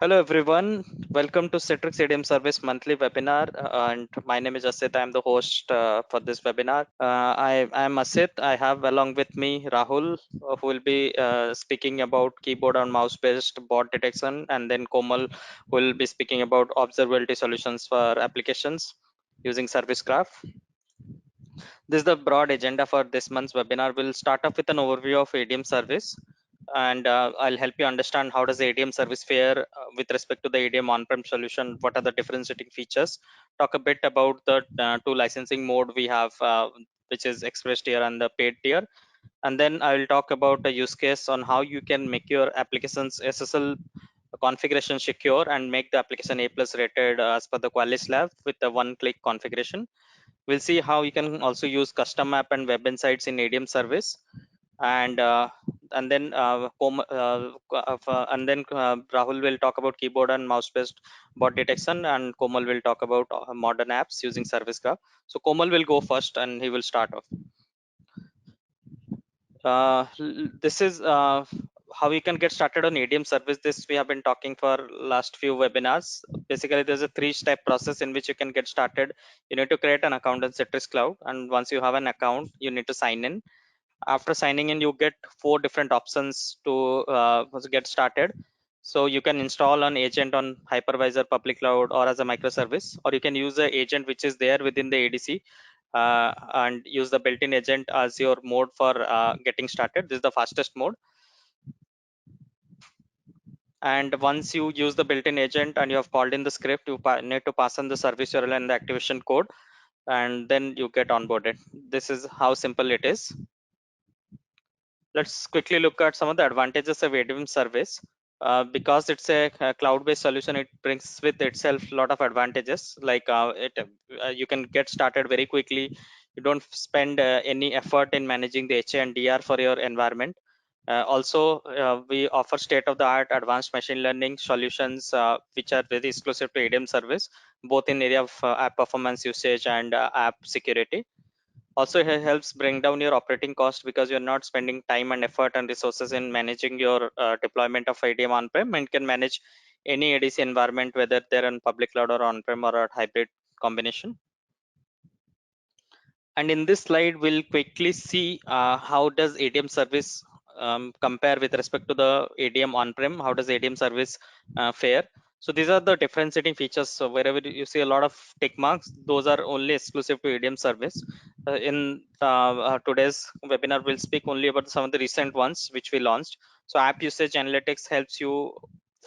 Hello everyone, welcome to Citrix ADM Service monthly webinar, and my name is Asit. I'm the host for this webinar. I'm Asit. I have along with me Rahul, who will be speaking about keyboard and mouse based bot detection, and then Komal will be speaking about observability solutions for applications using Service Graph. This is the broad agenda for this month's webinar. We'll start off with an overview of ADM service, and I'll help you understand how does the ADM service fare with respect to the ADM on-prem solution. What are the differentiating features? Talk a bit about the two licensing mode we have, which is express tier and the paid tier. And then I will talk about a use case on how you can make your applications SSL configuration secure and make the application A+ rated as per the Qualys Lab with the one-click configuration. We'll see how you can also use custom app and web insights in ADM service, and then Rahul will talk about keyboard and mouse based bot detection, and Komal will talk about modern apps using Service Graph. So Komal will go first, and he will start off. This is how you can get started on ADM service. This we have been talking for last few webinars. Basically, there's a 3-step process in which you can get started. You need to create an account in Citrix Cloud, and once you have an account, you need to sign in. After signing in, you get 4 different options to get started. So you can install an agent on hypervisor, public cloud, or as a microservice, or you can use the agent which is there within the ADC, and use the built-in agent as your mode for getting started. This is the fastest mode. And once you use the built-in agent and you have called in the script, you need to pass on the service URL and the activation code, and then you get onboarded. This is how simple it is. Let's quickly look at some of the advantages of ADM service. Because it's a cloud-based solution, it brings with itself a lot of advantages. Like you can get started very quickly. You don't spend any effort in managing the HA and DR for your environment. We offer state-of-the-art advanced machine learning solutions, which are very exclusive to ADM service, both in area of app performance usage and app security. Also, it helps bring down your operating cost because you're not spending time and effort and resources in managing your deployment of ADM on-prem, and can manage any ADC environment, whether they're in public cloud or on-prem or a hybrid combination. And in this slide, we'll quickly see how does ADM service compare with respect to the ADM on-prem. How does ADM service fare? So these are the differentiating features. So wherever you see a lot of tick marks, those are only exclusive to ADM service. In today's webinar, we'll speak only about some of the recent ones which we launched. So app usage analytics helps you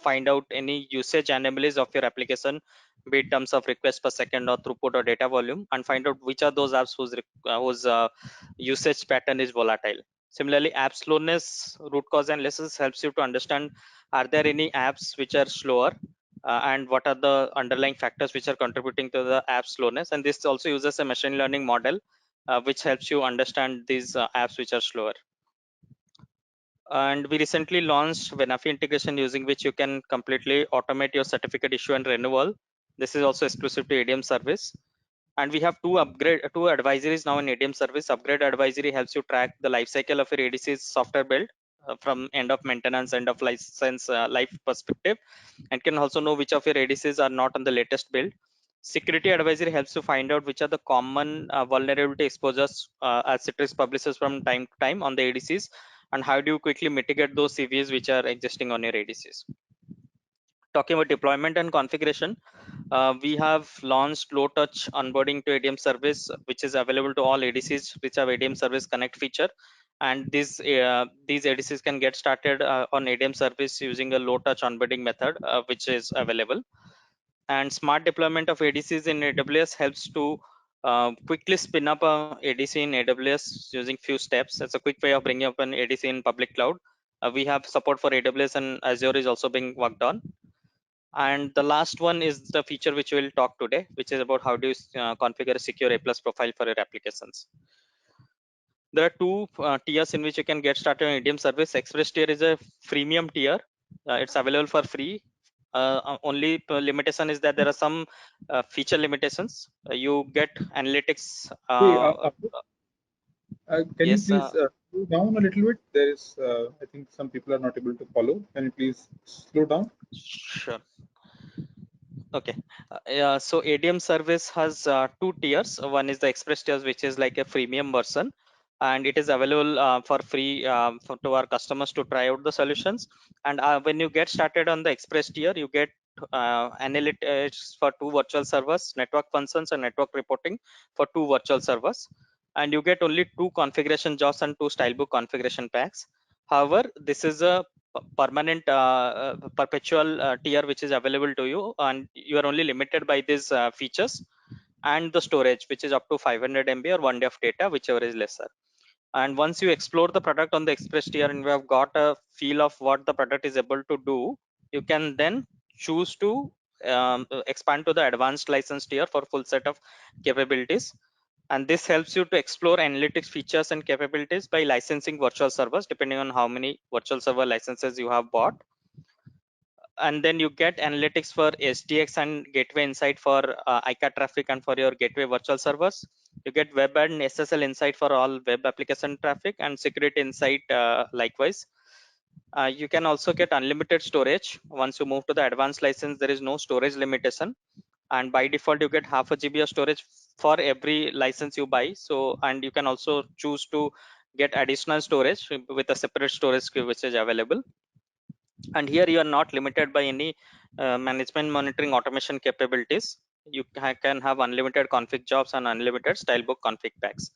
find out any usage anomalies of your application, be it terms of requests per second or throughput or data volume, and find out which are those apps whose usage pattern is volatile. Similarly, app slowness root cause analysis helps you to understand, are there any apps which are slower, and what are the underlying factors which are contributing to the app slowness. And this also uses a machine learning model, which helps you understand these apps which are slower. And we recently launched Venafi integration, using which you can completely automate your certificate issue and renewal. This is also exclusive to ADM service. And we have two advisories now in ADM service. Upgrade advisory helps you track the life cycle of your ADC's software build, from end of maintenance, end of license life perspective, and can also know which of your ADCs are not on the latest build. Security advisory helps you find out which are the common vulnerability exposures as Citrix publishes from time to time on the ADCs, and how do you quickly mitigate those CVEs which are existing on your ADCs. Talking about deployment and configuration, we have launched low touch onboarding to ADM service, which is available to all ADCs which have ADM service connect feature. And these ADCs can get started on ADM service using a low touch onboarding method, which is available. And smart deployment of ADCs in AWS helps to quickly spin up a ADC in AWS using few steps. That's a quick way of bringing up an ADC in public cloud. We have support for AWS, and Azure is also being worked on. And the last one is the feature which we'll talk today, which is about how do you configure a secure A+ profile for your applications. There are two tiers in which you can get started on ADM service. Express tier is a freemium tier. It's available for free. Only limitation is that there are some feature limitations. You get analytics. Hey, can you Yes. please slow down a little bit? There is, I think some people are not able to follow. Can you please slow down? Sure. Okay. Yeah, so ADM service has two tiers. One is the Express tiers, which is like a freemium version, and it is available for free to our customers to try out the solutions. And when you get started on the Express tier, you get analytics for two virtual servers, network functions, and network reporting for two virtual servers. And you get only two configuration jobs and two stylebook configuration packs. However, this is a permanent perpetual tier which is available to you, and you are only limited by these features and the storage, which is up to 500 MB or 1 day of data, whichever is lesser. And once you explore the product on the Express tier and you have got a feel of what the product is able to do, you can then choose to expand to the advanced license tier for full set of capabilities. And this helps you to explore analytics features and capabilities by licensing virtual servers depending on how many virtual server licenses you have bought. And then you get analytics for SDX and gateway insight for ICA traffic and for your gateway virtual servers. You get web and SSL insight for all web application traffic, and security insight likewise. You can also get unlimited storage. Once you move to the advanced license, there is no storage limitation, and by default you get half a GB of storage for every license you buy. So, and you can also choose to get additional storage with a separate storage queue which is available. And here you are not limited by any management monitoring automation capabilities. You can have unlimited config jobs and unlimited stylebook config packs.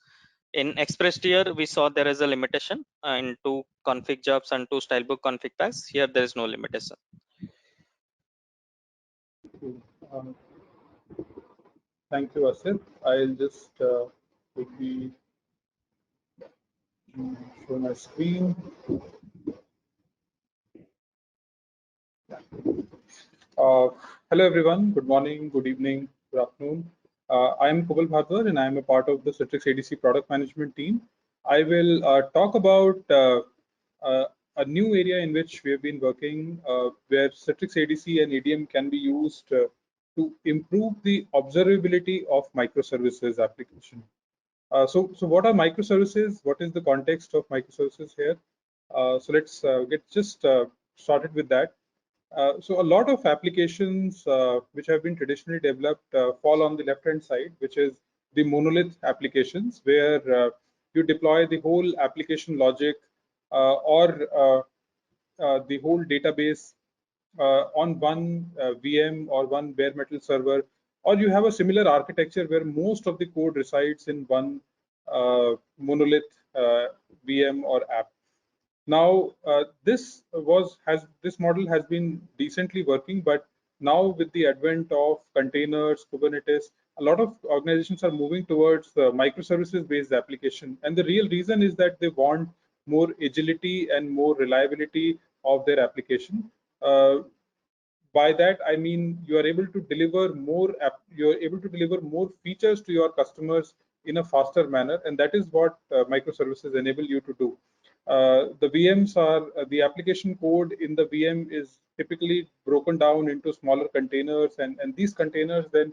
In Express tier, we saw there is a limitation in two config jobs and two stylebook config packs. Here there is no limitation. Um, Thank you, Asif. I'll just quickly show my screen. Hello, everyone. Good morning, good evening, good afternoon. I'm Kubal Bhadwar, and I'm a part of the Citrix ADC product management team. I will talk about uh, a new area in which we have been working, where Citrix ADC and ADM can be used to improve the observability of microservices application. So what are microservices? What is the context of microservices here? So let's get just started with that. So a lot of applications which have been traditionally developed fall on the left-hand side, which is the monolith applications, where you deploy the whole application logic or the whole database on one VM or one bare metal server, or you have a similar architecture where most of the code resides in one monolith VM or app. Now, this model has been decently working, but now with the advent of containers, Kubernetes, a lot of organizations are moving towards the microservices-based application, and the real reason is that they want more agility and more reliability of their application. By that I mean you are able to deliver you're able to deliver more features to your customers in a faster manner, and that is what microservices enable you to do. The VMs are the application code in the VM is typically broken down into smaller containers, and these containers then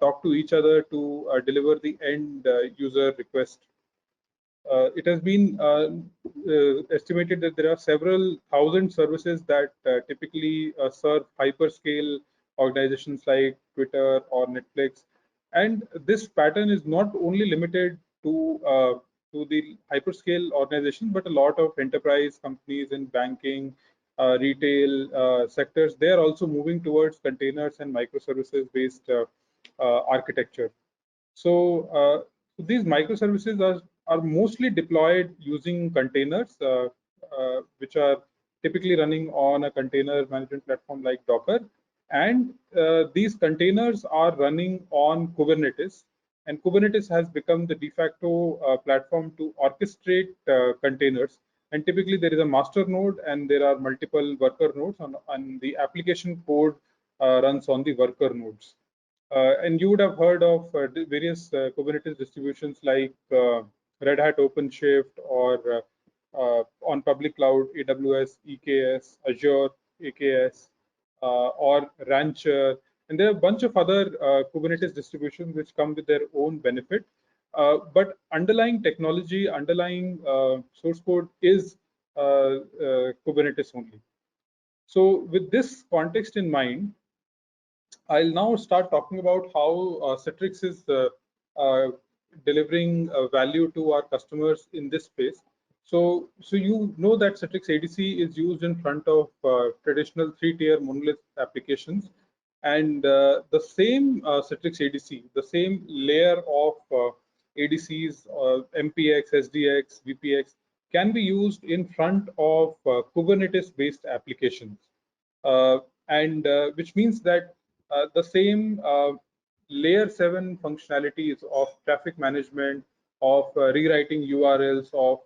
talk to each other to deliver the end user request. It has been estimated that there are several thousand services that typically serve hyperscale organizations like Twitter or Netflix. And this pattern is not only limited to the hyperscale organizations, but a lot of enterprise companies in banking, retail sectors. They are also moving towards containers and microservices based architecture. So these microservices are mostly deployed using containers, which are typically running on a container management platform like Docker. And these containers are running on Kubernetes. And Kubernetes has become the de facto platform to orchestrate containers. And typically there is a master node and there are multiple worker nodes, and the application code runs on the worker nodes. And you would have heard of various Kubernetes distributions like Red Hat OpenShift, or on public cloud, AWS, EKS, Azure, AKS, or Rancher. And there are a bunch of other Kubernetes distributions which come with their own benefit. but underlying technology, underlying source code is Kubernetes only. So with this context in mind, I'll now start talking about how Citrix is uh, delivering value to our customers in this space. So you know that Citrix ADC is used in front of traditional three-tier monolith applications, and the same Citrix ADC, the same layer of ADCs, MPX, SDX, VPX, can be used in front of Kubernetes-based applications, uh, and which means that the same layer 7 functionalities of traffic management, of rewriting URLs, of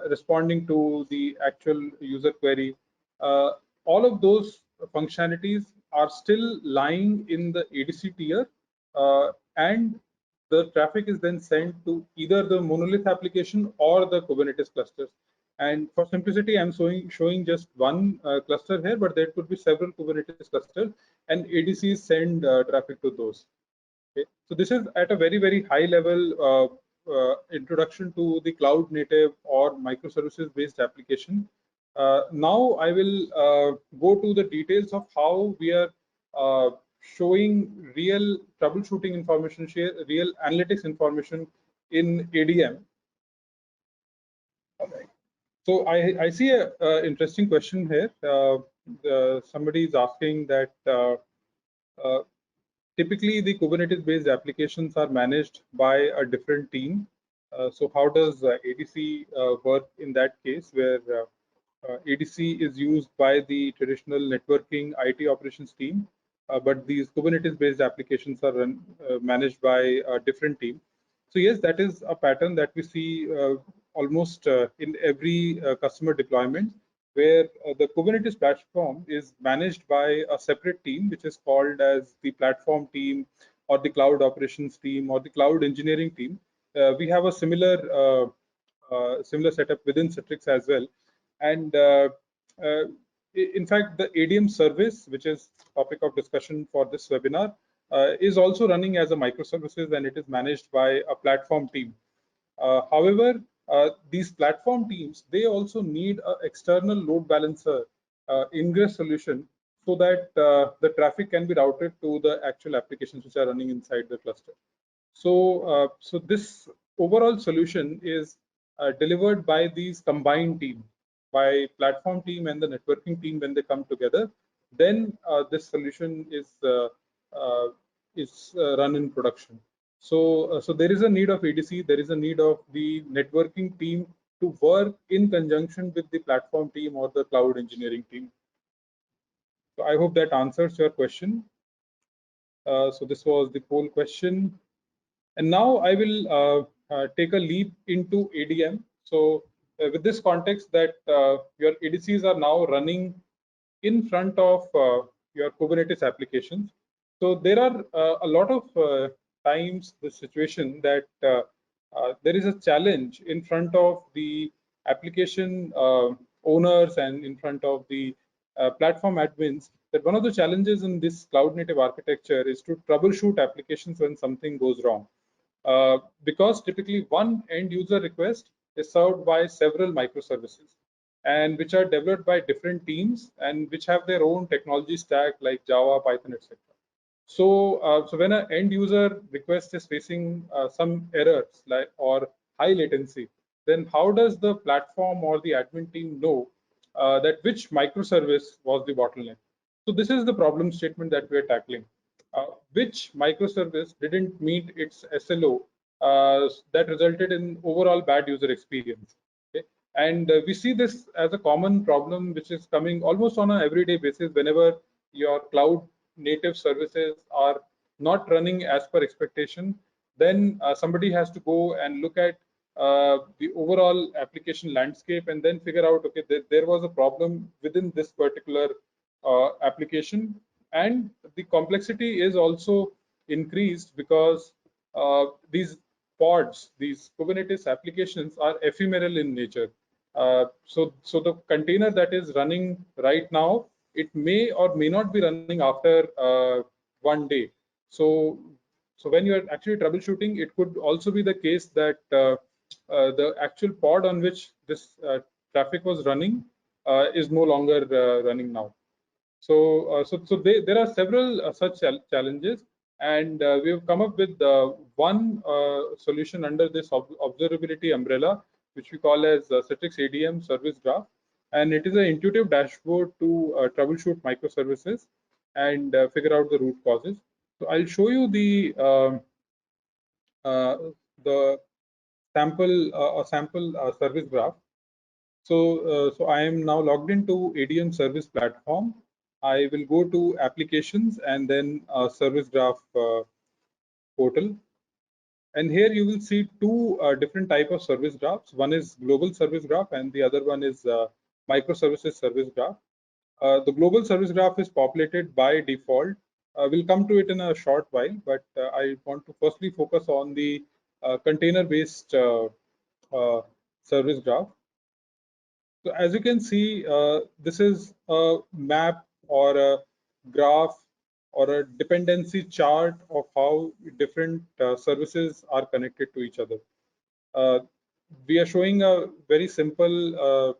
responding to the actual user query, uh, all of those functionalities are still lying in the ADC tier, and the traffic is then sent to either the monolith application or the Kubernetes clusters. And for simplicity, I'm showing just one cluster here, but there could be several Kubernetes clusters, and ADCs send traffic to those. Okay. So this is at a very, very high level introduction to the cloud native or microservices based application. Now I will go to the details of how we are showing real troubleshooting information, real analytics information in ADM. All right. So I see a interesting question here. Somebody is asking that uh, typically the Kubernetes-based applications are managed by a different team. So how does ADC work in that case, where ADC is used by the traditional networking IT operations team, but these Kubernetes-based applications are managed by a different team. So yes, that is a pattern that we see almost in every customer deployment, where the Kubernetes platform is managed by a separate team, which is called as the platform team or the cloud operations team or the cloud engineering team. We have a similar setup within Citrix as well. And uh, in fact, the ADM service, which is topic of discussion for this webinar, is also running as a microservices, and it is managed by a platform team. However, these platform teams, they also need an external load balancer ingress solution so that the traffic can be routed to the actual applications which are running inside the cluster. So this overall solution is delivered by these combined teams, by platform team and the networking team. When they come together, then this solution is run in production. So there is a need of ADC, there is a need of the networking team to work in conjunction with the platform team or the cloud engineering team. So I hope that answers your question. So this was the poll question. And now I will take a leap into ADM. So with this context that your ADCs are now running in front of your Kubernetes applications. So there are a lot of times the situation that there is a challenge in front of the application owners and in front of the platform admins, that one of the challenges in this cloud native architecture is to troubleshoot applications when something goes wrong. Because typically one end user request is served by several microservices, and which are developed by different teams and which have their own technology stack like Java, Python, etc. So when an end user request is facing some errors like or high latency, then how does the platform or the admin team know that which microservice was the bottleneck? So this is the problem statement that we are tackling. Which microservice didn't meet its SLO that resulted in overall bad user experience? Okay? And we see this as a common problem which is coming almost on an everyday basis whenever your cloud native services are not running as per expectation. Then somebody has to go and look at the overall application landscape and then figure out, okay, there was a problem within this particular application, and the complexity is also increased because these pods, these Kubernetes applications are ephemeral in nature. So the container that is running right now, it may or may not be running after one day. So So when you are actually troubleshooting, it could also be the case that the actual pod on which this traffic was running is no longer running now. There are several such challenges, and we have come up with one solution under this observability umbrella, which we call as Citrix ADM Service Graph, and it is an intuitive dashboard to troubleshoot microservices and figure out the root causes. So I'll show you uh, the sample service graph. So I am now logged into ADM service platform. I will go to applications and then service graph portal. And here you will see two different type of service graphs. One is global service graph and the other one is microservices service graph. The global service graph is populated by default. We'll come to it in a short while, but I want to firstly focus on the container-based service graph. So as you can see, this is a map or a graph or a dependency chart of how different services are connected to each other. We are showing a very simple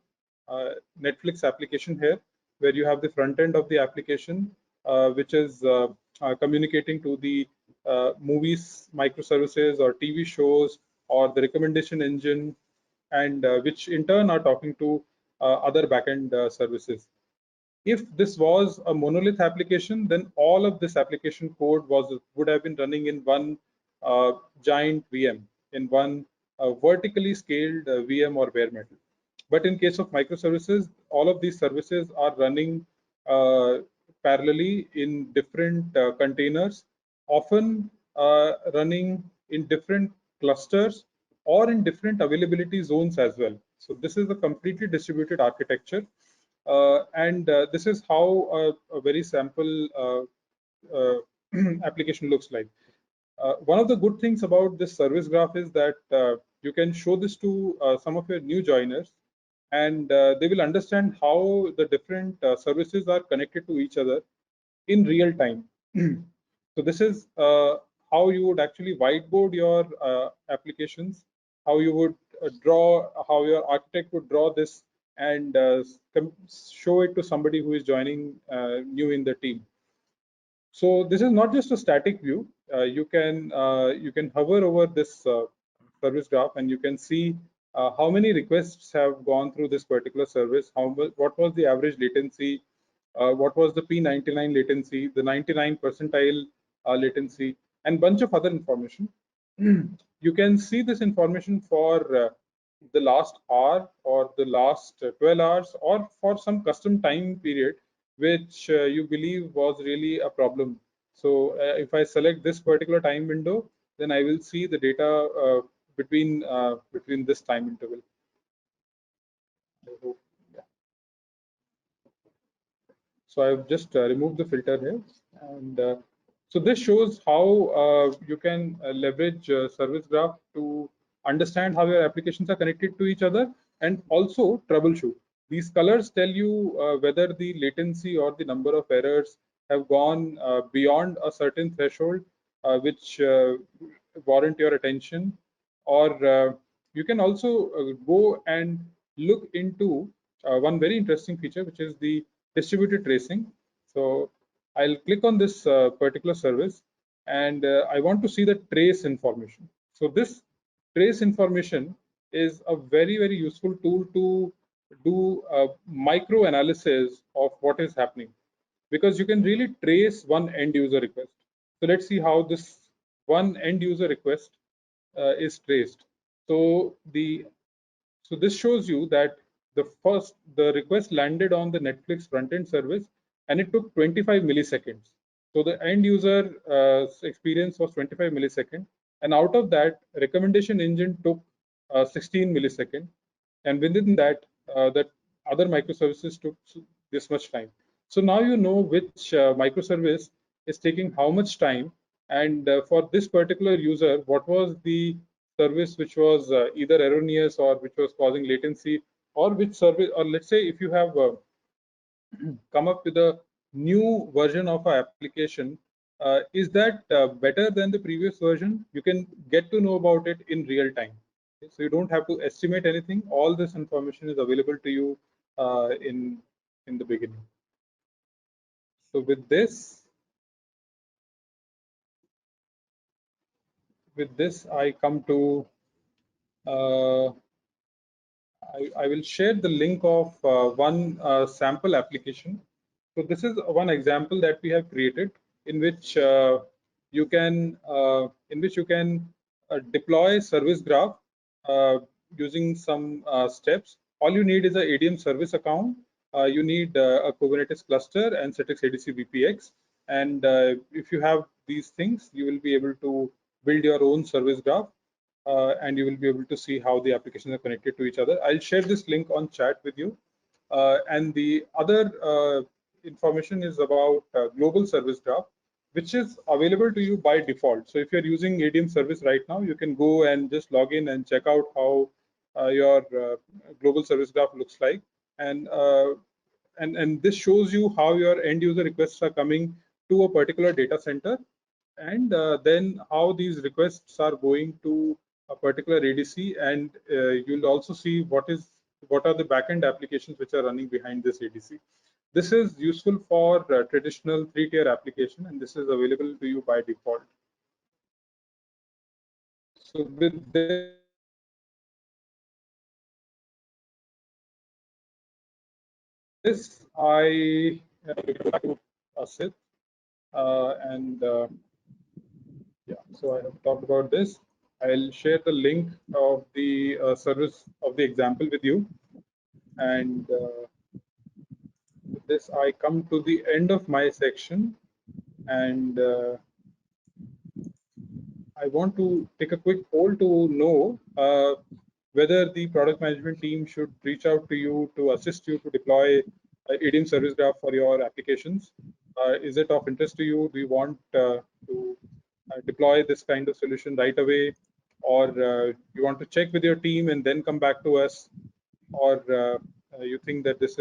Netflix application here, where you have the front end of the application, which is communicating to the movies, microservices, or TV shows, or the recommendation engine, and which in turn are talking to other backend services. If this was a monolith application, then all of this application code would have been running in one giant VM, in one vertically scaled VM or bare metal. But in case of microservices, all of these services are running parallelly in different containers, often running in different clusters or in different availability zones as well. So this is a completely distributed architecture, and this is how a very sample application looks like. One of the good things about this service graph is that you can show this to some of your new joiners, and they will understand how the different services are connected to each other in real time. So this is how you would actually whiteboard your applications, how you would how your architect would draw this and show it to somebody who is joining new in the team. So this is not just a static view. You can hover over this service graph and you can see how many requests have gone through this particular service. What was the average latency? What was the P99 latency? The 99 percentile latency, and bunch of other information. You can see this information for the last hour or the last 12 hours or for some custom time period which you believe was really a problem. So if I select this particular time window, then I will see the data between this time interval. Yeah. So I've just removed the filter here, and so this shows how you can leverage service graph to understand how your applications are connected to each other and also troubleshoot. These colors tell you whether the latency or the number of errors have gone beyond a certain threshold, which warrant your attention, or you can also go and look into one very interesting feature, which is the distributed tracing. So I'll click on this particular service, and I want to see the trace information. So this trace information is a very useful tool to do micro analysis of what is happening, because you can really trace one end user request. So let's see how this one end user request is traced. So this shows you that the request landed on the Netflix front end service, and it took 25 milliseconds. So the end user experience was 25 milliseconds, and out of that, recommendation engine took 16 milliseconds, and within that, that other microservices took this much time. So now you know which microservice is taking how much time, and for this particular user, what was the service which was either erroneous or which was causing latency, or which service, or let's say if you have come up with a new version of an application Is that better than the previous version? You can get to know about it in real time. Okay, so you don't have to estimate anything. All this information is available to you in the beginning. So with this, I come to uh, I will share the link of one sample application. So this is one example that we have created in which you can deploy service graph uh, using some steps. All you need is a ADM service account. You need a Kubernetes cluster and Citrix ADC VPX. And if you have these things, you will be able to build your own service graph and you will be able to see how the applications are connected to each other. I'll share this link on chat with you. And the other information is about global service graph, which is available to you by default. So if you're using ADM service right now, you can go and just log in and check out how your global service graph looks like. And this shows you how your end user requests are coming to a particular data center, and then how these requests are going to a particular ADC, and you'll also see what are the backend applications which are running behind this ADC. This is useful for traditional three-tier application, and this is available to you by default. So with this, I back to Asit, and yeah, so I have talked about this. I'll share the link of the service of the example with you, and with this, I come to the end of my section, and I want to take a quick poll to know whether the product management team should reach out to you to assist you to deploy ADM service graph for your applications. Is it of interest to you? Do you want to deploy this kind of solution right away, or you want to check with your team and then come back to us, or you think that this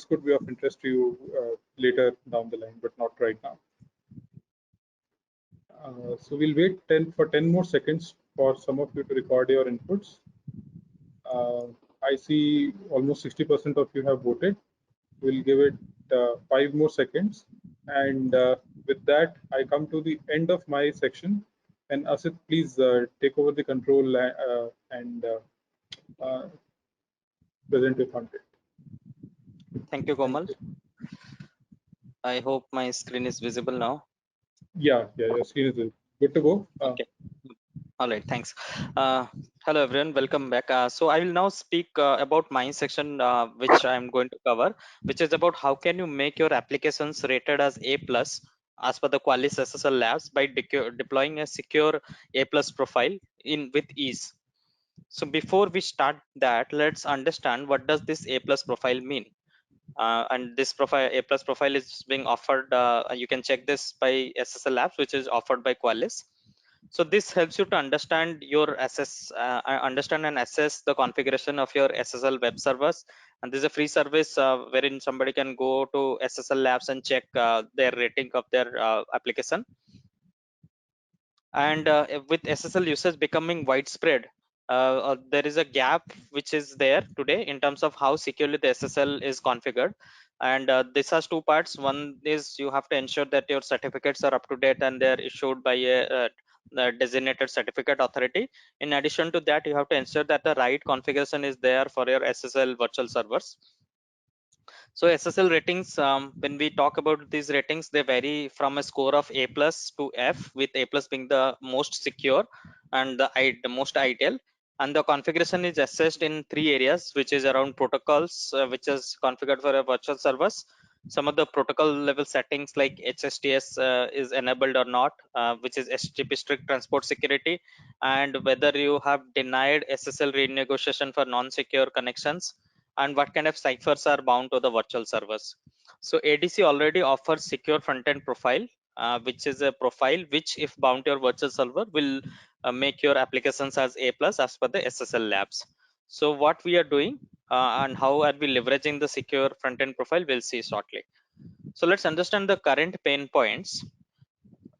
could be of interest to you later down the line, but not right now? So we'll wait 10 more seconds for some of you to record your inputs. I see almost 60% of you have voted. We'll give it 5 more seconds. And with that, I come to the end of my section. And Asit, please take over the control and present your content. Thank you, Komal. I hope my screen is visible now. Yeah, your screen is good to go. Okay. All right, thanks. Hello everyone, welcome back. So I will now speak about my section, which I'm going to cover, which is about how can you make your applications rated as A plus as per the Qualys SSL Labs by deploying a secure A plus profile in with ease. So before we start that, let's understand what does this A plus profile mean. And this profile, A plus profile, is being offered. You can check this by SSL Labs, which is offered by Qualys. So this helps you to understand understand and assess the configuration of your SSL web servers. And this is a free service wherein somebody can go to SSL Labs and check their rating of their application. And with SSL usage becoming widespread, there is a gap which is there today in terms of how securely the SSL is configured. And this has two parts. One is you have to ensure that your certificates are up to date and they're issued by a designated certificate authority. In addition to that, you have to ensure that the right configuration is there for your SSL virtual servers. So SSL ratings, when we talk about these ratings, they vary from a score of A plus to F, with A plus being the most secure and the most ideal. And the configuration is assessed in three areas, which is around protocols, which is configured for a virtual servers. Some of the protocol level settings like HSTS is enabled or not, which is HTTP strict transport security, and whether you have denied SSL renegotiation for non-secure connections, and what kind of ciphers are bound to the virtual servers. So ADC already offers secure front-end profile, which is a profile which, if bound to your virtual server, will make your applications as A plus as per the SSL Labs. So what we are doing and how are we leveraging the secure front-end profile, we'll see shortly. So let's understand the current pain points.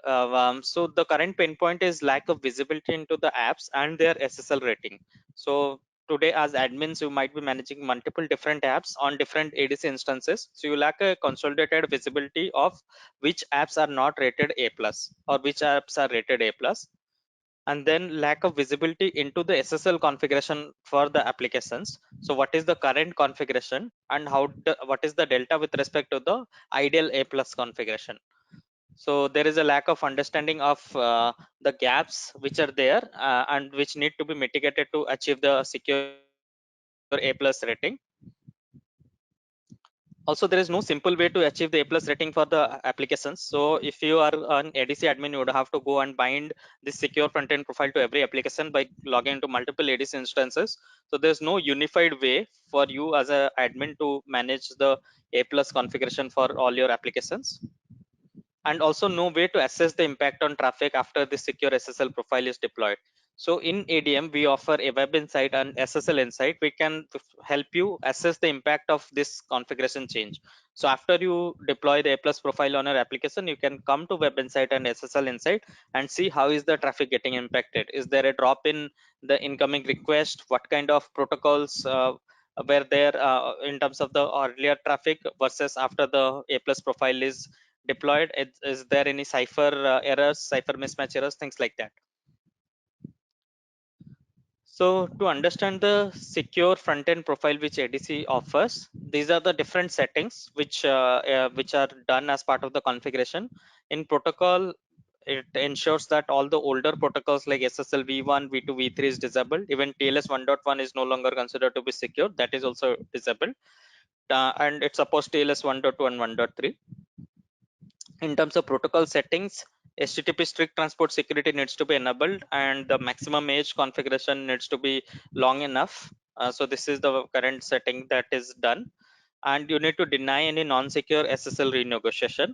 So the current pain point is lack of visibility into the apps and their SSL rating. So today as admins, you might be managing multiple different apps on different ADC instances. So you lack a consolidated visibility of which apps are not rated A plus or which apps are rated A plus. And then lack of visibility into the SSL configuration for the applications. So what is the current configuration and what is the delta with respect to the ideal A plus configuration? So there is a lack of understanding of the gaps which are there and which need to be mitigated to achieve the secure A plus rating. Also, there is no simple way to achieve the A plus rating for the applications. So if you are an ADC admin, you would have to go and bind this secure front-end profile to every application by logging into multiple ADC instances. So there's no unified way for you as an admin to manage the A plus configuration for all your applications. And also no way to assess the impact on traffic after the secure SSL profile is deployed. So in ADM, we offer a web insight and SSL insight. We can help you assess the impact of this configuration change. So after you deploy the A plus profile on your application, you can come to web insight and SSL insight and see how is the traffic getting impacted. Is there a drop in the incoming request? What kind of protocols were there in terms of the earlier traffic versus after the A plus profile is deployed? Is there any cipher errors, cipher mismatch errors, things like that? So to understand the secure front-end profile which ADC offers, these are the different settings which are done as part of the configuration. In protocol, it ensures that all the older protocols like SSL v1, v2, v3 is disabled. Even TLS 1.1 is no longer considered to be secure. That is also disabled. And it supports TLS 1.2 and 1.3. In terms of protocol settings, HTTP strict transport security needs to be enabled and the maximum age configuration needs to be long enough. So this is the current setting that is done. And you need to deny any non-secure SSL renegotiation.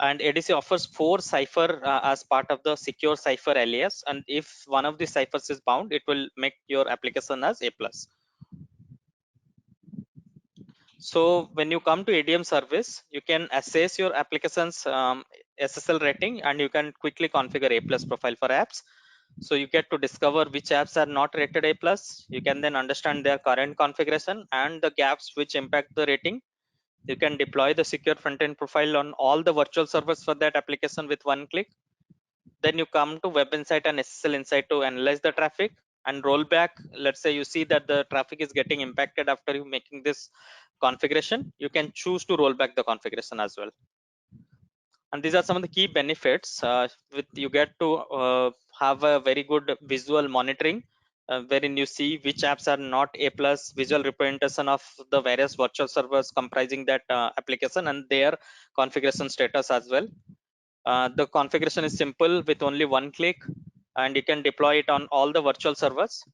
And ADC offers 4 cipher as part of the secure cipher alias. And if one of the ciphers is bound, it will make your application as A+. So when you come to ADM service, you can assess your application's SSL rating and you can quickly configure A plus profile for apps. So you get to discover which apps are not rated A plus. You can then understand their current configuration and the gaps which impact the rating. You can deploy the secure front-end profile on all the virtual servers for that application with one click. Then you come to Web Insight and SSL Insight to analyze the traffic and roll back. Let's say you see that the traffic is getting impacted after you making this configuration. You can choose to roll back the configuration as well. And these are some of the key benefits. With you get to have a very good visual monitoring, wherein you see which apps are not A plus, visual representation of the various virtual servers comprising that application and their configuration status as well. The configuration is simple with only one click and you can deploy it on all the virtual servers.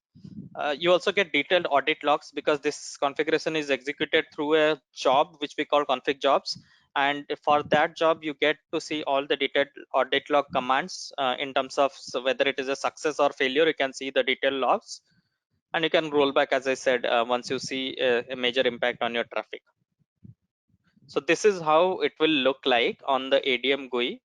You also get detailed audit logs because this configuration is executed through a job which we call config jobs, and for that job you get to see all the detailed audit log commands in terms of whether it is a success or failure. You can see the detailed logs and you can roll back, as I said, once you see a major impact on your traffic. So this is how it will look like on the ADM GUI.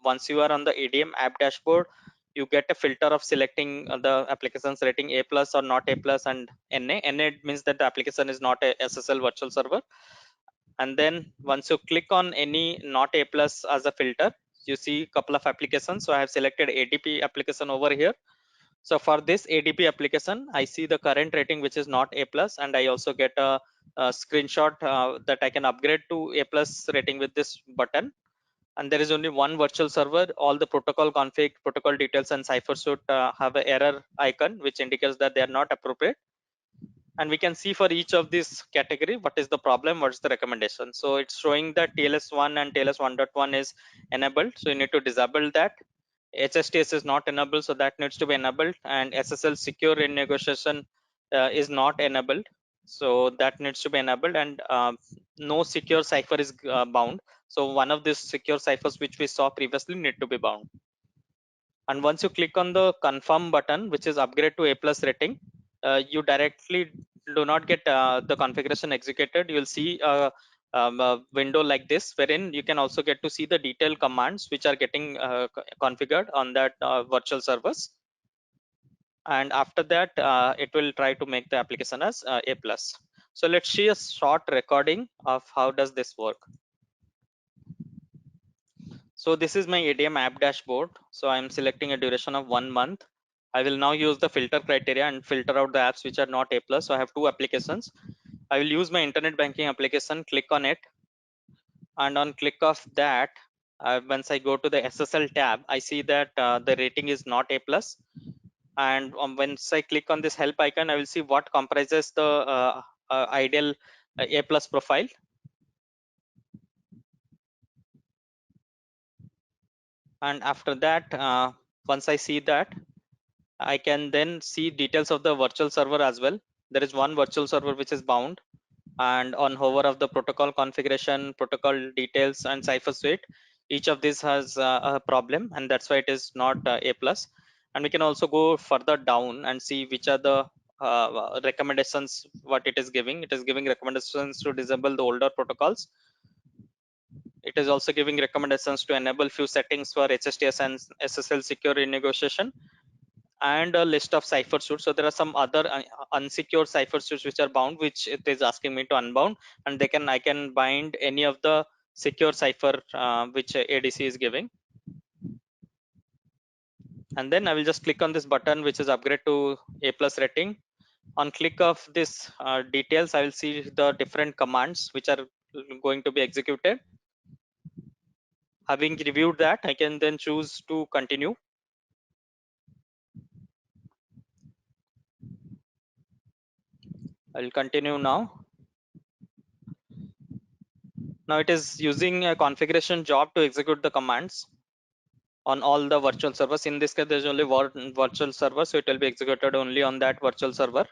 Once you are on the ADM app dashboard, you get a filter of selecting the applications rating A plus or not A plus and NA. NA means that the application is not a SSL virtual server. And then once you click on any not A plus as a filter, you see a couple of applications. So I have selected ADP application over here. So for this ADP application, I see the current rating, which is not A plus, and I also get a screenshot that I can upgrade to A plus rating with this button. And there is only one virtual server. All the protocol config, protocol details, and cipher should have an error icon, which indicates that they are not appropriate. And we can see for each of this category, what is the problem, what's the recommendation. So it's showing that TLS1 and TLS 1.1 is enabled. So you need to disable that. HSTS is not enabled, so that needs to be enabled, and SSL secure renegotiation is not enabled, so that needs to be enabled, and no secure cipher is bound. So one of these secure ciphers which we saw previously need to be bound. And once you click on the confirm button, which is upgrade to A plus rating, you directly do not get the configuration executed. You will see window like this, wherein you can also get to see the detailed commands which are getting configured on that virtual servers. And after that, it will try to make the application as A plus. So let's see a short recording of how does this work. So this is my ADM app dashboard. So I'm selecting a duration of 1 month. I will now use the filter criteria and filter out the apps which are not A plus. So I have two applications. I will use my internet banking application, click on it, and on click of that, once I go to the SSL tab, I see that the rating is not A plus. And once I click on this help icon, I will see what comprises the ideal A plus profile. And after that, once I see that, I can then see details of the virtual server as well. There is one virtual server which is bound, and on hover of the protocol configuration, protocol details, and cipher suite, each of these has a problem, and that's why it is not A plus. And we can also go further down and see which are the recommendations what it is giving. It is giving recommendations to disable the older protocols. It is also giving recommendations to enable few settings for HSTS and SSL secure renegotiation, and a list of cipher suits. So there are some other unsecured cipher suits which are bound, which it is asking me to unbound, and I can bind any of the secure cipher which ADC is giving. And then I will just click on this button which is upgrade to A plus rating. On click of this details, I will see the different commands which are going to be executed. Having reviewed that, I can then choose to continue. I will continue now. Now it is using a configuration job to execute the commands on all the virtual servers. In this case, there's only one virtual server, so it will be executed only on that virtual server.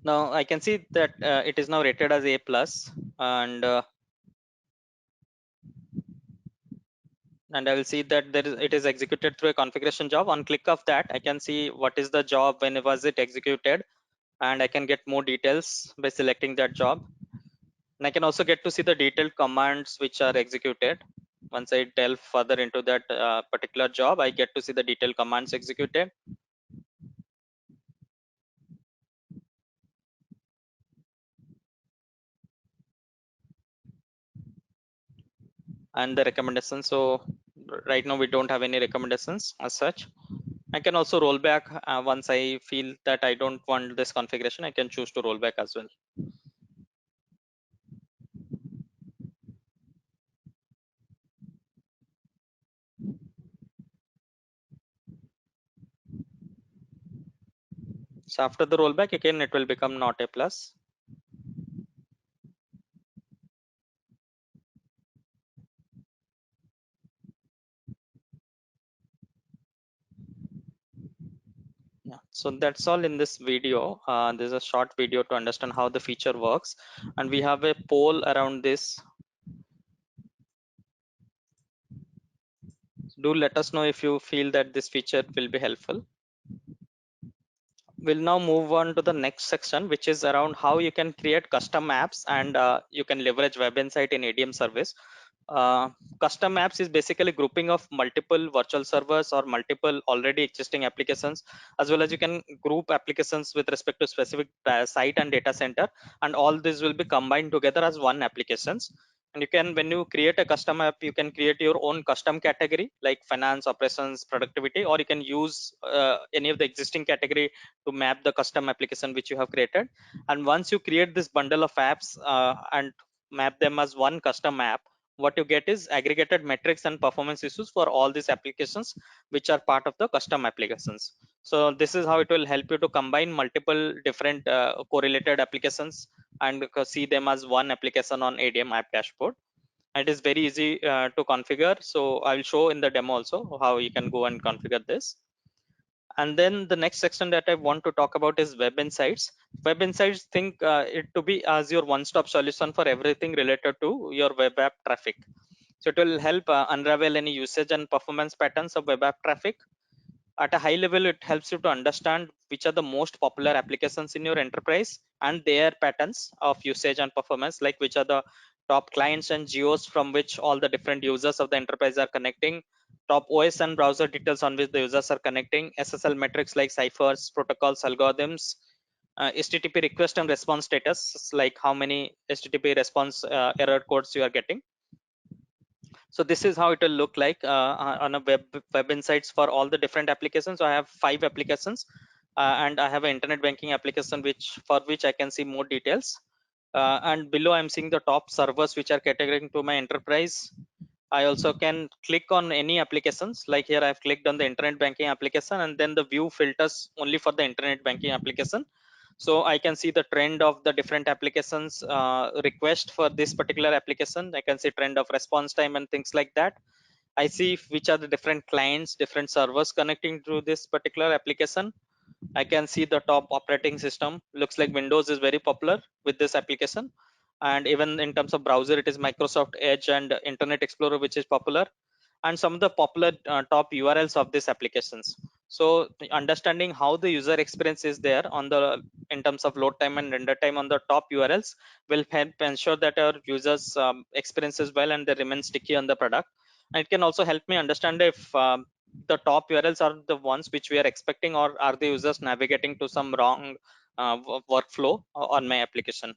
Now I can see that it is now rated as A plus, and I will see that it is executed through a configuration job. On click of that, I can see what is the job, when was it executed, and I can get more details by selecting that job. And I can also get to see the detailed commands which are executed. Once I delve further into that particular job, I get to see the detailed commands executed. And the recommendations. So right now we don't have any recommendations as such. I can also roll back once I feel that I don't want this configuration. I can choose to roll back as well. So after the rollback, again it will become not A plus. Yeah, so that's all in this video. There's a short video to understand how the feature works, and we have a poll around this. Do let us know if you feel that this feature will be helpful. We'll now move on to the next section, which is around how you can create custom apps and you can leverage Web Insight in ADM service. Custom apps is basically grouping of multiple virtual servers or multiple already existing applications, as well as you can group applications with respect to specific site and data center, and all this will be combined together as one applications. And you can, when you create a custom app, you can create your own custom category like finance, operations, productivity, or you can use any of the existing category to map the custom application which you have created. And once you create this bundle of apps and map them as one custom app, what you get is aggregated metrics and performance issues for all these applications which are part of the custom applications. So this is how it will help you to combine multiple different correlated applications and see them as one application on ADM app dashboard. It is very easy to configure, so I will show in the demo also how you can go and configure this. And then the next section that I want to talk about is Web Insights. Web Insights, think it to be as your one-stop solution for everything related to your web app traffic. So it will help unravel any usage and performance patterns of web app traffic. At a high level, it helps you to understand which are the most popular applications in your enterprise and their patterns of usage and performance, like which are the top clients and geos from which all the different users of the enterprise are connecting, top OS and browser details on which the users are connecting, SSL metrics like ciphers, protocols, algorithms, HTTP request and response status, like how many HTTP response error codes you are getting. So this is how it will look like on a web insights for all the different applications. So I have 5 applications, and I have an internet banking application which I can see more details. And below I'm seeing the top servers which are categorizing to my enterprise. I also can click on any applications, like here I've clicked on the internet banking application, and then the view filters only for the internet banking application. So I can see the trend of the different applications request for this particular application. I can see trend of response time and things like that. I see which are the different clients, different servers connecting to this particular application. I can see the top operating system. Looks like Windows is very popular with this application. And even in terms of browser, it is Microsoft Edge and Internet Explorer, which is popular, and some of the popular top URLs of these applications. So understanding how the user experience is there on the in terms of load time and render time on the top URLs will help ensure that our users experiences well and they remain sticky on the product. And it can also help me understand if the top URLs are the ones which we are expecting, or are the users navigating to some wrong workflow on my application.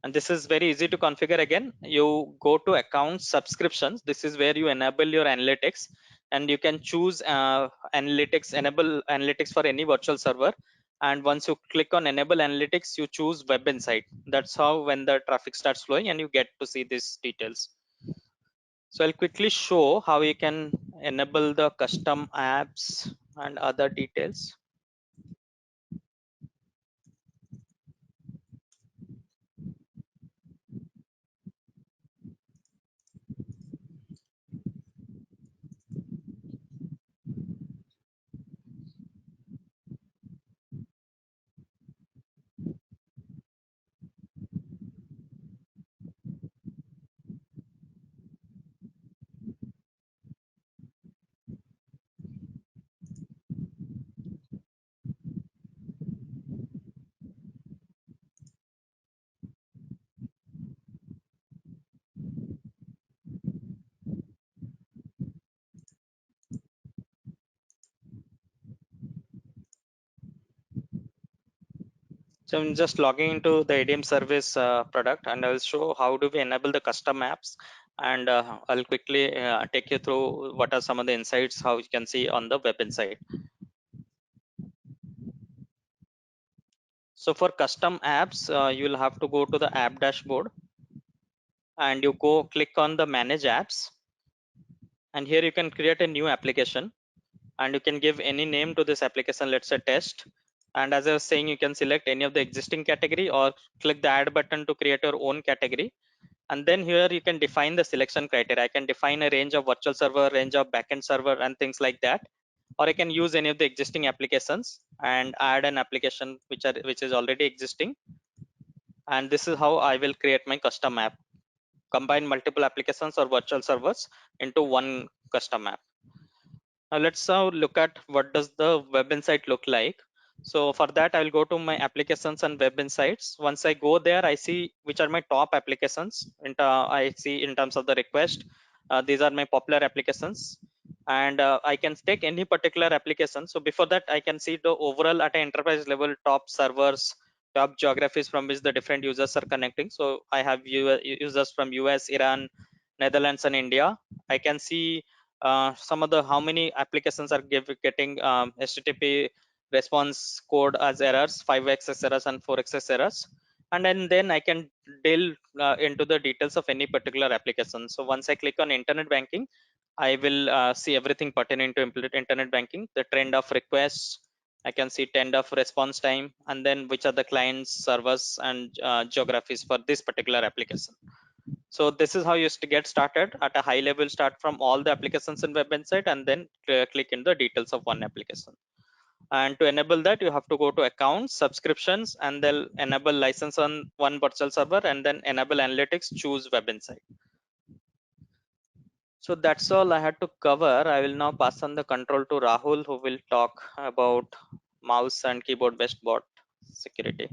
And this is very easy to configure. Again, you go to account subscriptions. This is where you enable your analytics, and you can choose enable analytics for any virtual server. And once you click on enable analytics, you choose Web Insight. That's how when the traffic starts flowing and you get to see these details. So I'll quickly show how you can enable the custom apps and other details. So I'm just logging into the ADM service product, and I'll show how do we enable the custom apps. And I'll quickly take you through what are some of the insights, how you can see on the Web Insight. So for custom apps, you'll have to go to the app dashboard, and you go click on the manage apps. And here you can create a new application, and you can give any name to this application, let's say test. And as I was saying, you can select any of the existing category or click the add button to create your own category. And then here you can define the selection criteria. I can define a range of virtual server, range of backend server, and things like that. Or I can use any of the existing applications and add an application which is already existing. And this is how I will create my custom app. Combine multiple applications or virtual servers into one custom app. Now let's now look at what does the Web Insight look like. So for that, I will go to my applications and Web Insights. Once I go there, I see which are my top applications. I see in terms of the request, these are my popular applications. And I can take any particular application. So before that, I can see the overall at an enterprise level top servers, top geographies from which the different users are connecting. So I have users from US, Iran, Netherlands, and India. I can see some of the how many applications are getting HTTP response code as errors, 5xx errors and 4xx errors. And then I can delve into the details of any particular application. So once I click on internet banking, I will see everything pertaining to internet banking, the trend of requests. I can see trend of response time, and then which are the clients, servers, and geographies for this particular application. So this is how you get started at a high level. Start from all the applications in web insight and then click in the details of one application. And to enable that, you have to go to accounts, subscriptions, and then enable license on one virtual server, and then enable analytics, choose web insight. So that's all I had to cover. I will now pass on the control to Rahul, who will talk about mouse and keyboard based bot security.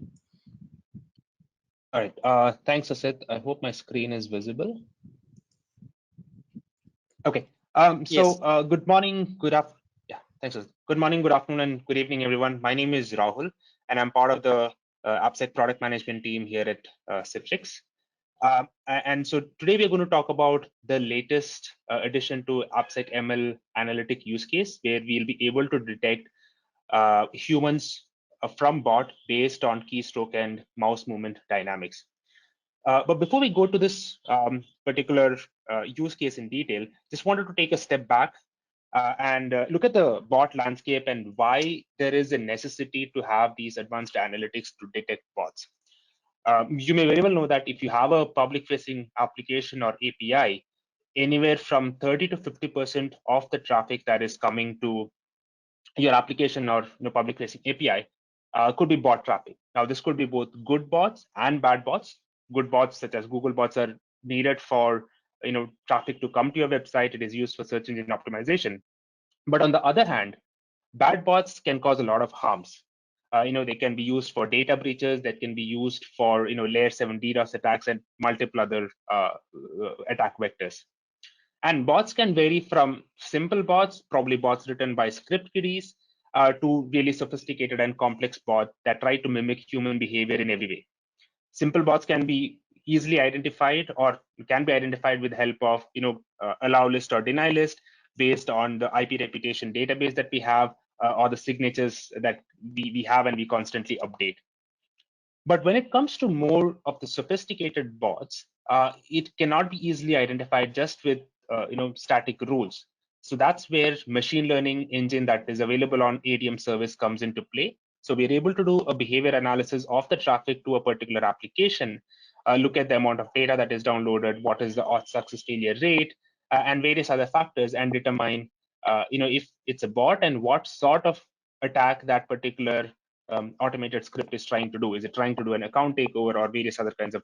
All right. Thanks, Asit. I hope my screen is visible. Okay. Yes. Good morning, yeah, thanks, Asit. Good morning, good afternoon, and good evening, everyone. My name is Rahul, and I'm part of the AppSec product management team here at Citrix. And so today we're going to talk about the latest addition to AppSec ML analytic use case, where we'll be able to detect humans from bot based on keystroke and mouse movement dynamics. But before we go to this particular use case in detail, just wanted to take a step back and look at the bot landscape and why there is a necessity to have these advanced analytics to detect bots. You may very well know that if you have a public-facing application or API, anywhere from 30 to 50% of the traffic that is coming to your application or public-facing API could be bot traffic. Now, this could be both good bots and bad bots. Good bots, such as Google bots, are needed for traffic to come to your website. It is used for search engine optimization. But on the other hand, bad bots can cause a lot of harms. They can be used for data breaches, that can be used for layer 7 DDoS attacks and multiple other attack vectors. And bots can vary from simple bots, probably bots written by script kiddies, to really sophisticated and complex bots that try to mimic human behavior in every way. Simple bots can be easily identified or can be identified with help of allow list or deny list based on the IP reputation database that we have or the signatures that we have and we constantly update. But when it comes to more of the sophisticated bots, it cannot be easily identified just with static rules. So that's where machine learning engine that is available on ADM service comes into play. So we're able to do a behavior analysis of the traffic to a particular application, look at the amount of data that is downloaded, what is the odds success failure rate, and various other factors, and determine if it's a bot and what sort of attack that particular automated script is trying to do. Is it trying to do an account takeover or various other kinds of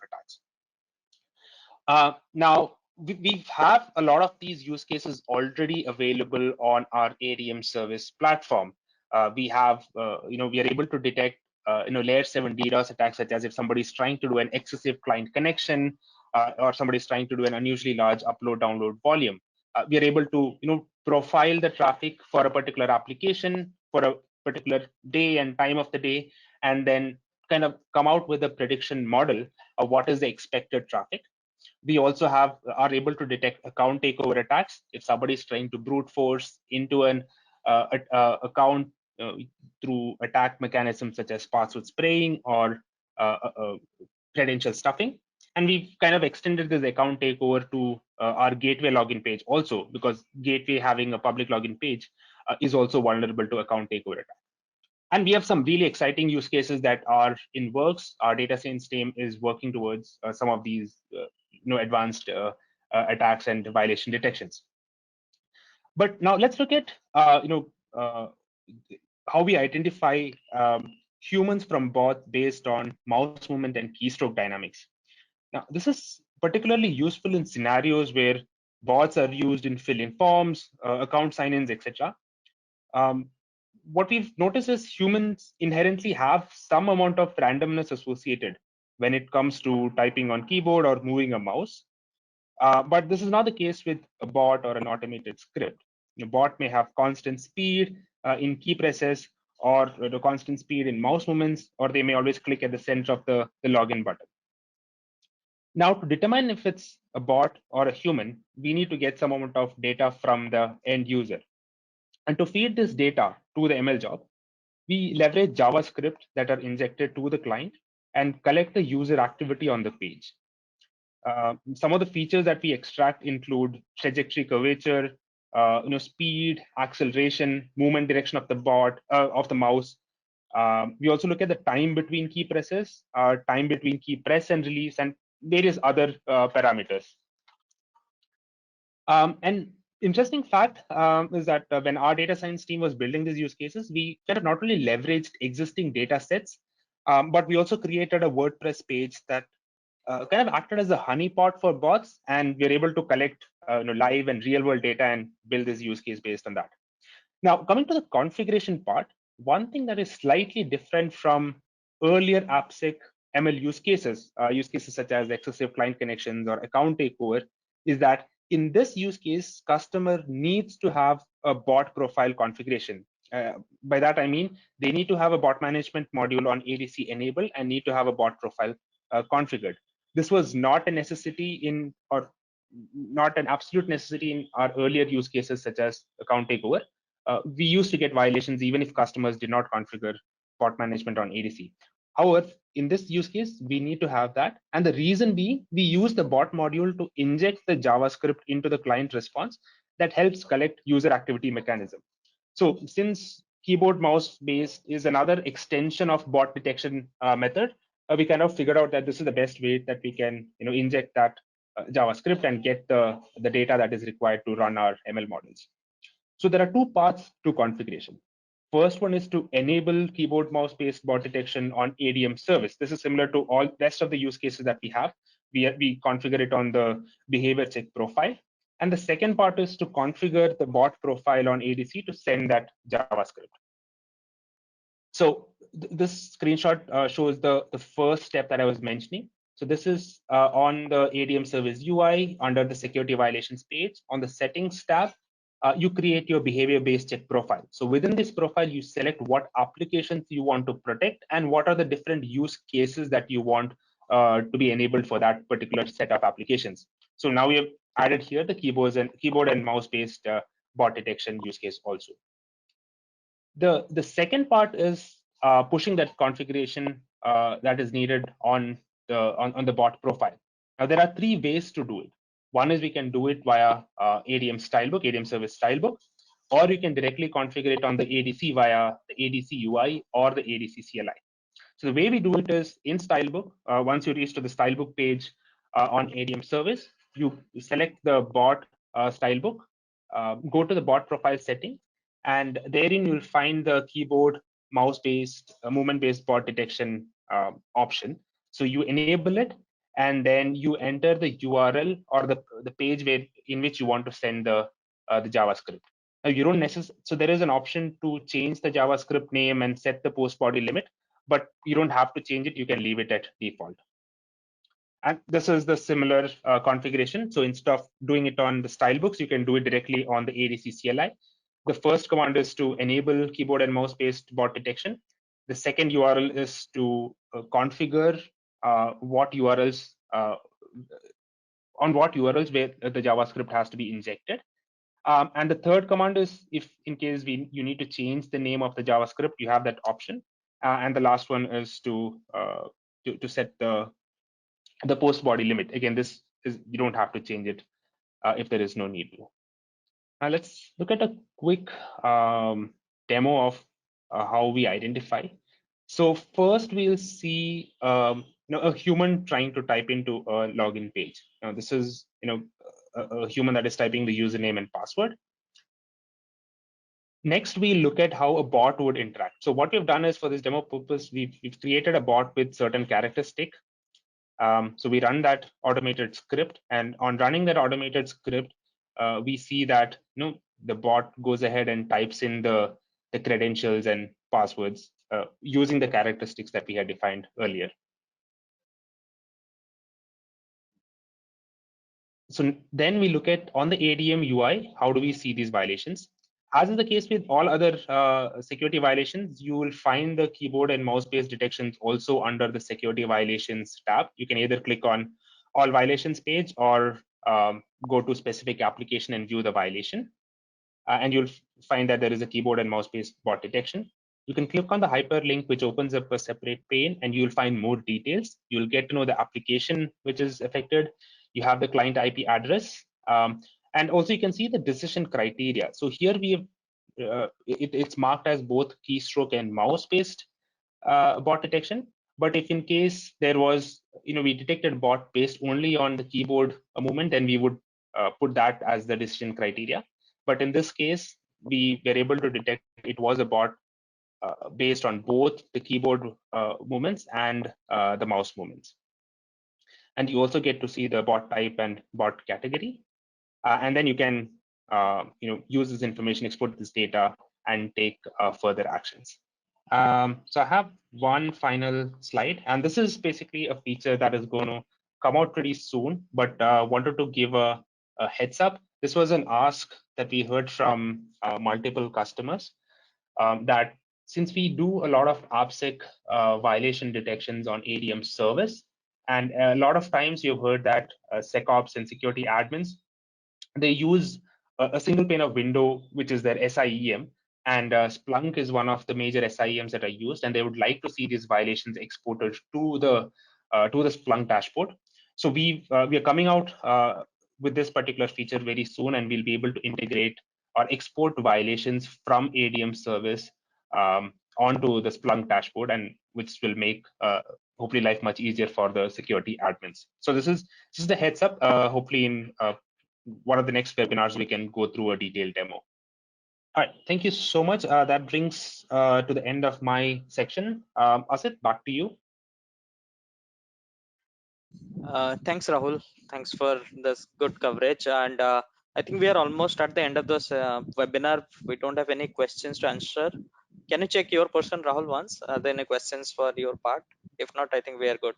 attacks? Now, we have a lot of these use cases already available on our ADM service platform. We have, we are able to detect, layer 7 DDoS attacks, such as if somebody's trying to do an excessive client connection or somebody's trying to do an unusually large upload-download volume. We are able to, profile the traffic for a particular application for a particular day and time of the day, and then kind of come out with a prediction model of what is the expected traffic. We also are able to detect account takeover attacks. If somebody is trying to brute force into an account through attack mechanisms such as password spraying or credential stuffing. And we've kind of extended this account takeover to our gateway login page also, because gateway having a public login page is also vulnerable to account takeover attack. And we have some really exciting use cases that are in works. Our data science team is working towards some of these advanced attacks and violation detections. But now let's look at how we identify humans from bots based on mouse movement and keystroke dynamics. Now, this is particularly useful in scenarios where bots are used in fill-in forms, account sign-ins, etc. What we've noticed is humans inherently have some amount of randomness associated when it comes to typing on keyboard or moving a mouse. But this is not the case with a bot or an automated script. A bot may have constant speed in key presses or the constant speed in mouse movements, or they may always click at the center of the login button. Now, to determine if it's a bot or a human, we need to get some amount of data from the end user. And to feed this data to the ML job, we leverage JavaScript that are injected to the client and collect the user activity on the page. Some of the features that we extract include trajectory curvature, speed, acceleration, movement direction of the bot, of the mouse. We also look at the time between key presses, time between key press and release, and various other parameters. And interesting fact is that when our data science team was building these use cases, we kind of not only leveraged existing data sets, but we also created a WordPress page that kind of acted as a honeypot for bots, and we're able to collect live and real world data and build this use case based on that. Now, coming to the configuration part, one thing that is slightly different from earlier AppSec ML use cases such as excessive client connections or account takeover, is that in this use case, customer needs to have a bot profile configuration. By that, I mean, they need to have a bot management module on ADC enabled and need to have a bot profile configured. This was not a necessity in, or not an absolute necessity in our earlier use cases such as account takeover. We used to get violations even if customers did not configure bot management on ADC. However, in this use case, we need to have that. And the reason being, we use the bot module to inject the JavaScript into the client response that helps collect user activity mechanism. So since keyboard mouse based is another extension of bot detection method, we kind of figured out that this is the best way that we can inject that JavaScript and get the data that is required to run our ML models. So there are two paths to configuration. First one is to enable keyboard mouse based bot detection on ADM service. This is similar to all rest of the use cases that we have. We configure it on the behavior check profile. And the second part is to configure the bot profile on ADC to send that JavaScript. So this screenshot shows the first step that I was mentioning. So this is on the ADM service UI under the security violations page. On the settings tab, you create your behavior-based check profile. So within this profile, you select what applications you want to protect and what are the different use cases that you want to be enabled for that particular set of applications. So now we have added here the keyboard and mouse-based bot detection use case also. The second part is pushing that configuration that is needed on the bot profile. Now there are three ways to do it. One is we can do it via ADM stylebook, ADM service stylebook, or you can directly configure it on the ADC via the ADC UI or the ADC CLI. So the way we do it is in stylebook. Once you reach to the stylebook page on ADM service, you select the bot stylebook, go to the bot profile setting, and therein you'll find the keyboard mouse-based movement-based bot detection option. So you enable it, and then you enter the URL or the page in which you want to send the JavaScript. Now you don't necessarily, so there is an option to change the JavaScript name and set the post body limit, but you don't have to change it. You can leave it at default. And this is the similar configuration. So instead of doing it on the stylebooks, you can do it directly on the ADC CLI. The first command is to enable keyboard and mouse based bot detection. The second URL is to configure what URLs on what URLs where the JavaScript has to be injected. And the third command is if in case you need to change the name of the JavaScript, you have that option. And the last one is to set the post body limit. Again, this is you don't have to change it if there is no need to. Now let's look at a quick demo of how we identify. So first we'll see a human trying to type into a login page. Now this is a human that is typing the username and password. Next, we look at how a bot would interact. So what we've done is for this demo purpose, we've created a bot with certain characteristic. So we run that automated script, and on running that automated script, we see that the bot goes ahead and types in the credentials and passwords using the characteristics that we had defined earlier. So then we look at on the ADM UI, how do we see these violations? As is the case with all other security violations, you will find the keyboard and mouse-based detections also under the security violations tab. You can either click on all violations page or go to specific application and view the violation. And you'll find that there is a keyboard and mouse-based bot detection. You can click on the hyperlink, which opens up a separate pane, and you'll find more details. You'll get to know the application which is affected. You have the client IP address. And also you can see the decision criteria. So here we have, it's marked as both keystroke and mouse-based bot detection. But if in case there was, we detected bot based only on the keyboard movement, then we would put that as the decision criteria. But in this case, we were able to detect it was a bot based on both the keyboard movements and the mouse movements. And you also get to see the bot type and bot category. And then you can use this information, export this data, and take further actions. So I have one final slide, and this is basically a feature that is going to come out pretty soon, but wanted to give a heads up. This was an ask that we heard from multiple customers, that since we do a lot of AppSec violation detections on ADM service, and a lot of times you've heard that SecOps and security admins, they use a single pane of window, which is their SIEM, and Splunk is one of the major SIEMs that are used, and they would like to see these violations exported to the Splunk dashboard. So we are coming out with this particular feature very soon, and we'll be able to integrate or export violations from ADM service onto the Splunk dashboard, and which will make hopefully life much easier for the security admins. So this is just a heads up. Hopefully in one of the next webinars, we can go through a detailed demo. All right, thank you so much. That brings to the end of my section. Asit, back to you. Thanks, Rahul. Thanks for this good coverage. And I think we are almost at the end of this webinar. We don't have any questions to answer. Can you check your person, Rahul, once? Are there any questions for your part? If not, I think we are good.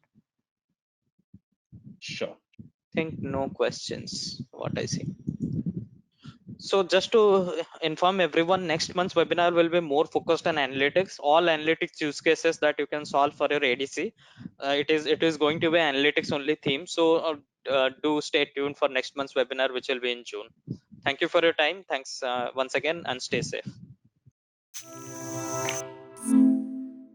Sure. I think no questions, what I see. So just to inform everyone, next month's webinar will be more focused on analytics, all analytics use cases that you can solve for your ADC. It is going to be analytics only theme. So do stay tuned for next month's webinar, which will be in June. Thank you for your time. Thanks once again, and stay safe.